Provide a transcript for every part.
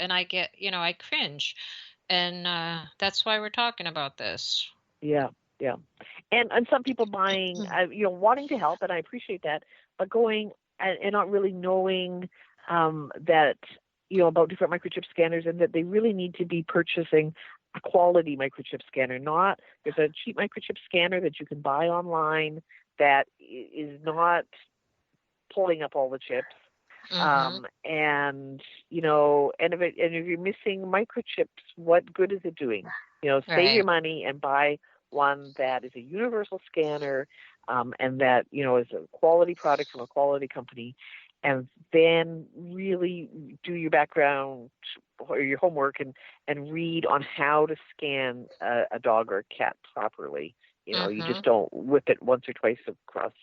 and I get, I cringe. And that's why we're talking about this. Yeah, yeah. And some people buying, wanting to help, and I appreciate that, but going and not really knowing that, about different microchip scanners, and that they really need to be purchasing a quality microchip scanner. Not there's a cheap microchip scanner that you can buy online that is not pulling up all the chips. And if you're missing microchips, what good is it doing? Save your money and buy one that is a universal scanner, and that is a quality product from a quality company, and then really do your background or your homework and read on how to scan a dog or a cat properly. You just don't whip it once or twice across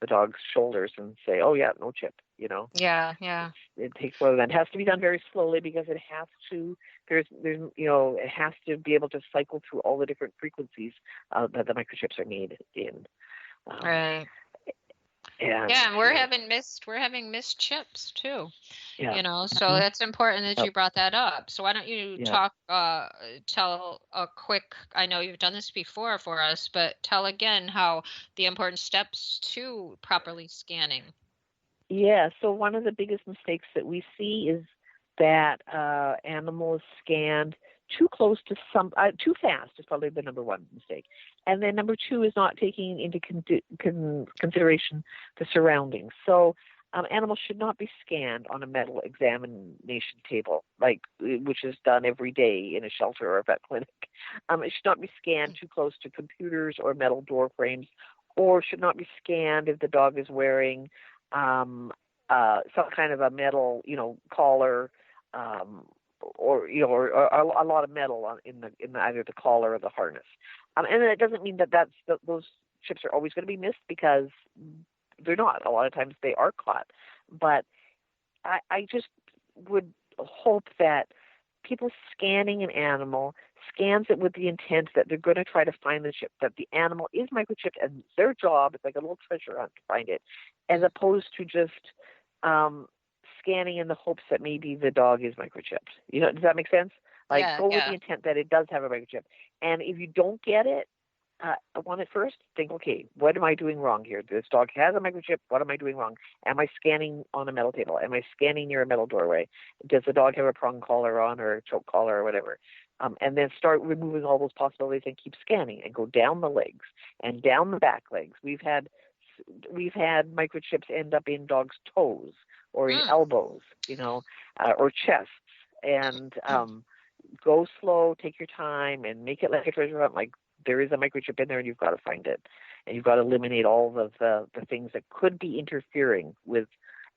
the dog's shoulders and say, "Oh yeah, no chip." Yeah. It takes more than that. It has to be done very slowly because it has to. It has to be able to cycle through all the different frequencies that the microchips are made in. Right. And we're having missed chips too. Yeah. So that's important that you brought that up. So why don't you tell a quick, I know you've done this before for us, but tell again how the important steps to properly scanning. Yeah, so one of the biggest mistakes that we see is that animal is scanned too close to too fast is probably the number one mistake. And then number two is not taking into consideration the surroundings. So animals should not be scanned on a metal examination table, which is done every day in a shelter or a vet clinic. It should not be scanned too close to computers or metal door frames, or should not be scanned if the dog is wearing some kind of a metal, collar, or a lot of metal in either the collar or the harness. And that doesn't mean that those chips are always going to be missed, because they're not. A lot of times they are caught. But I just would hope that people scanning an animal scans it with the intent that they're going to try to find the chip, that the animal is microchipped, and their job is like a little treasure hunt to find it, as opposed to just scanning in the hopes that maybe the dog is microchipped. Does that make sense? Go with the intent that it does have a microchip. And if you don't get it, on it first, think, okay, what am I doing wrong here? This dog has a microchip. What am I doing wrong? Am I scanning on a metal table? Am I scanning near a metal doorway? Does the dog have a prong collar on, or a choke collar, or whatever? And then start removing all those possibilities and keep scanning, and go down the legs and down the back legs. We've had microchips end up in dogs' toes or in elbows, or chests. And go slow, take your time, and make it like a treasure hunt. Like, there is a microchip in there, and you've got to find it, and you've got to eliminate all of the things that could be interfering with.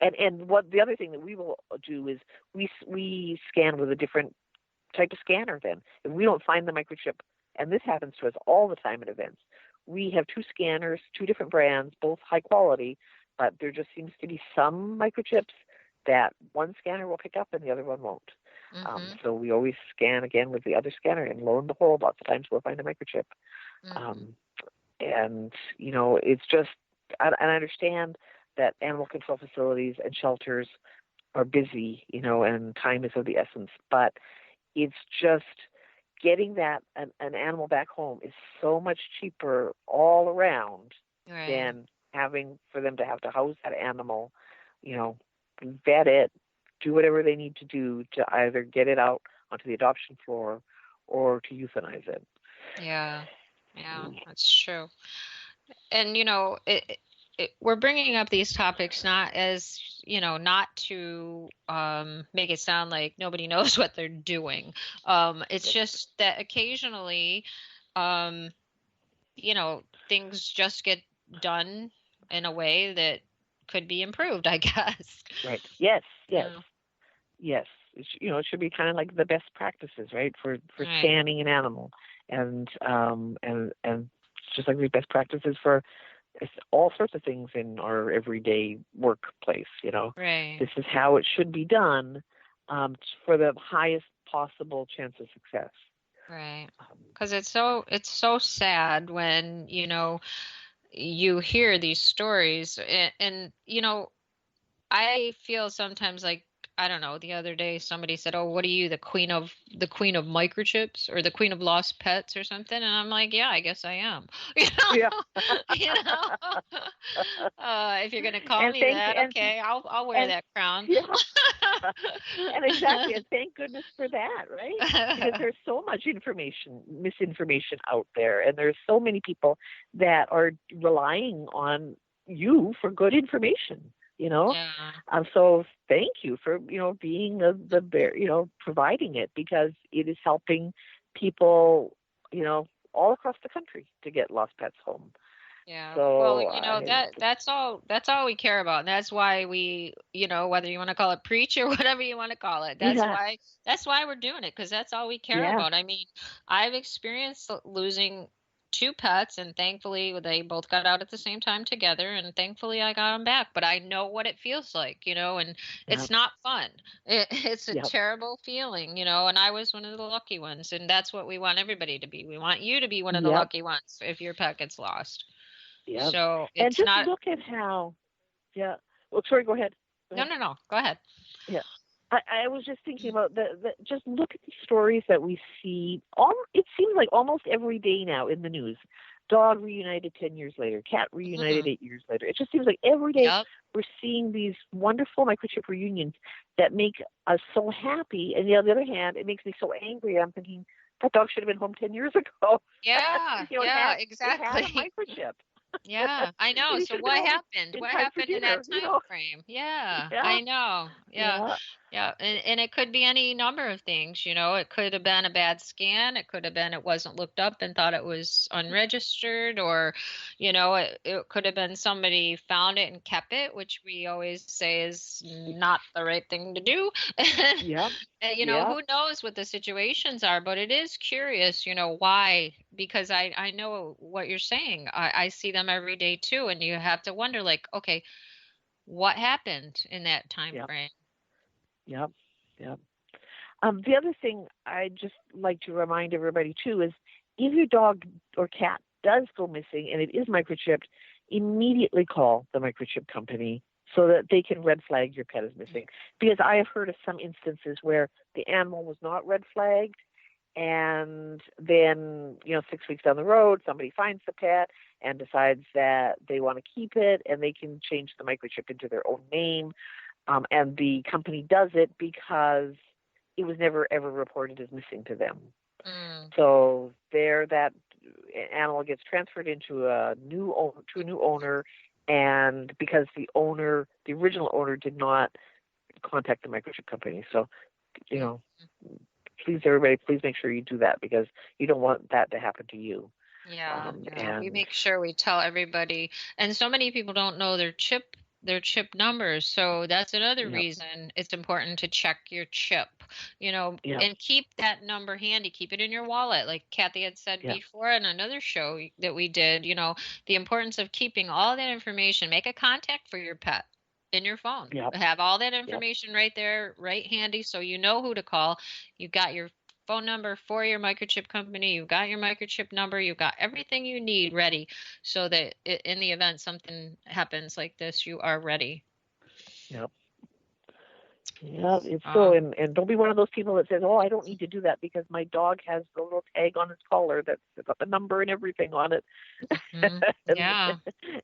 And what the other thing that we will do is we scan with a different type of scanner. Then, if we don't find the microchip, and this happens to us all the time at events, we have two scanners, two different brands, both high quality, but there just seems to be some microchips that one scanner will pick up and the other one won't. So we always scan again with the other scanner, and lo and behold, lots of times we'll find a microchip. And it's just, and I understand that animal control facilities and shelters are busy, and time is of the essence, but it's just getting that an animal back home is so much cheaper all around than having for them to have to house that animal, vet it, do whatever they need to do to either get it out onto the adoption floor or to euthanize it. Yeah, that's true. And we're bringing up these topics not as not to make it sound like nobody knows what they're doing. It's just that occasionally, things just get done in a way that could be improved, I guess. Right. Yes. It should be kind of like the best practices, right, for scanning an animal, and just like the best practices for all sorts of things in our everyday workplace. This is how it should be done, for the highest possible chance of success. Right. Because it's so sad when you hear these stories, and I feel sometimes like I don't know, the other day somebody said, "Oh, what are you, the queen of microchips or the queen of lost pets or something?" And I'm like, "Yeah, I guess I am." You Yeah. know, you know. If you're gonna call and me thank that, and okay, I'll wear and that crown. yeah. And exactly, and thank goodness for that, right? Because there's so much misinformation out there, and there's so many people that are relying on you for good information. You know, Yeah. so thank you for being providing it, because it is helping people all across the country to get lost pets home. Yeah. Well, So that's all we care about. And that's why we, whether you want to call it preach or whatever you want to call it. yeah, That's why we're doing it, because that's all we care yeah, about. I mean, I've experienced losing two pets, and thankfully they both got out at the same time together, and thankfully I got them back. But I know what it feels like, and yeah, it's not fun. It's a yeah, terrible feeling, and I was one of the lucky ones, and that's what we want everybody to be. We want you to be one of the yeah, lucky ones if your pet gets lost. yeah. So And it's just not. look at how. Yeah. Well, sorry. Go ahead. Go No, ahead. no, no. Go ahead. Yeah. I was just thinking about just look at the stories that we see. It seems like almost every day now in the news. Dog reunited 10 years later. Cat reunited Mhm. 8 years later. It just seems like every day Yep. we're seeing these wonderful microchip reunions that make us so happy. And on the other hand, it makes me so angry. I'm thinking that dog should have been home 10 years ago. Yeah. It Yeah. had a Exactly. microchip. Yeah, I know. And he So should have been what home happened? in What time for happened in that dinner. time frame? Yeah, Yeah, I know. Yeah. yeah, Yeah, and it could be any number of things, It could have been a bad scan. It could have been it wasn't looked up and thought it was unregistered, or, it could have been somebody found it and kept it, which we always say is not the right thing to do. yeah, And, yeah, who knows what the situations are, but it is curious, why, because I know what you're saying. I see them every day too, and you have to wonder, like, okay, what happened in that time yeah, frame? yeah, yeah. The other thing I just like to remind everybody too is if your dog or cat does go missing and it is microchipped, immediately call the microchip company so that they can red flag your pet as missing. Because I have heard of some instances where the animal was not red flagged, and then 6 weeks down the road somebody finds the pet and decides that they want to keep it, and they can change the microchip into their own name, and the company does it because it was never ever reported as missing to them. Mm. So there, that animal gets transferred into a new owner, and because the original owner, did not contact the microchip company. So you Mm. know, please everybody, please make sure you do that, because you don't want that to happen to you. Yeah, yeah. We And make sure we tell everybody. And so many people don't know their chip numbers. So that's another yep, reason it's important to check your chip, yep, and keep that number handy. Keep it in your wallet. Like Kathy had said yep, before in another show that we did, the importance of keeping all that information. Make a contact for your pet in your phone. yep, Have all that yep, information right there, right handy, so you know who to call. You got your phone number for your microchip company, you've got your microchip number, you've got everything you need ready, so that in the event something happens like this, you are ready. yep. Yeah, it's so, Uh, and don't be one of those people that says, "Oh, I don't need to do that because my dog has the little tag on his collar that's got the number and everything on it." mhm. and, Yeah.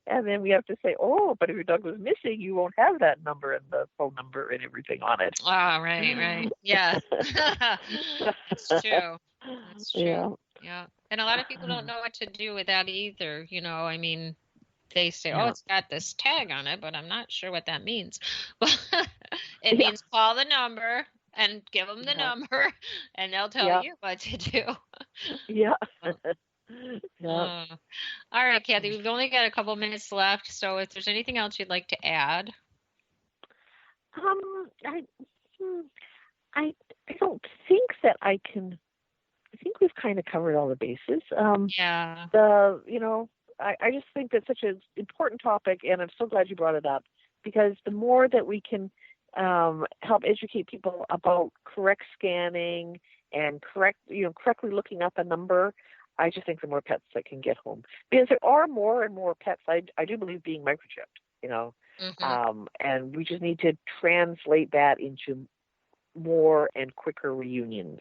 and then we have to say, "Oh, but if your dog was missing, you won't have that number and the phone number and everything on it." Ah, right, right. Yeah. That's true. That's true. Yeah, Yeah. And a lot of people don't know what to do with that either. I mean, they say, "Oh, yeah, it's got this tag on it," but I'm not sure what that means. But it yeah, means call the number and give them the yeah, number, and they'll tell yeah, you what to do. yeah, Uh, yeah. all right, Kathy, we've only got a couple minutes left, so if there's anything else you'd like to add. Um, I, hmm, I, I don't think that I can. I think we've kind of covered all the bases. Yeah. I just think that's such an important topic, and I'm so glad you brought it up, because the more that we can help educate people about correct scanning and correctly looking up a number, I just think the more pets that can get home, because there are more and more pets, I do believe, being microchipped. And we just need to translate that into more and quicker reunions.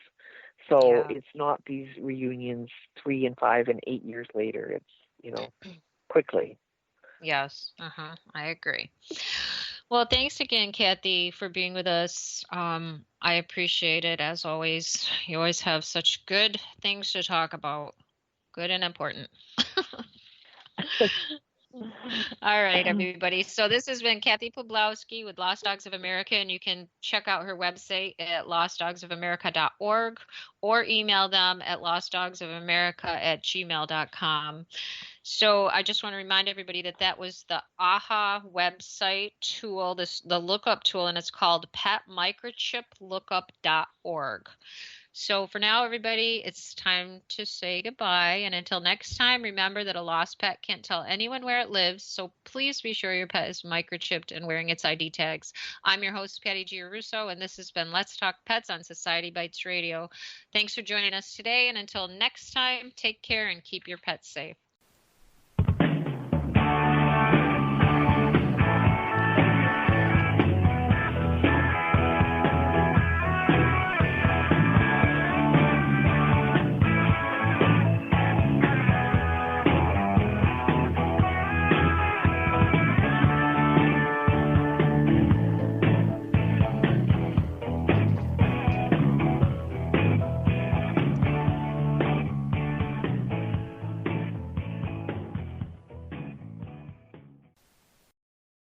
So it's not these reunions 3 and 5 and 8 years later. It's, quickly. Yes. I agree. Well, thanks again, Kathy, for being with us. I appreciate it as always. You always have such good things to talk about. Good and important. All right, everybody. So this has been Kathy Poblowski with Lost Dogs of America, and you can check out her website at lostdogsofamerica.org or email them at lostdogsofamerica@gmail.com. So I just want to remind everybody that that was the AAHA website tool, the lookup tool, and it's called petmicrochiplookup.org. So for now, everybody, it's time to say goodbye. And until next time, remember that a lost pet can't tell anyone where it lives. So please be sure your pet is microchipped and wearing its ID tags. I'm your host, Patty Giarrusso, and this has been Let's Talk Pets on Society Bites Radio. Thanks for joining us today. And until next time, take care and keep your pets safe.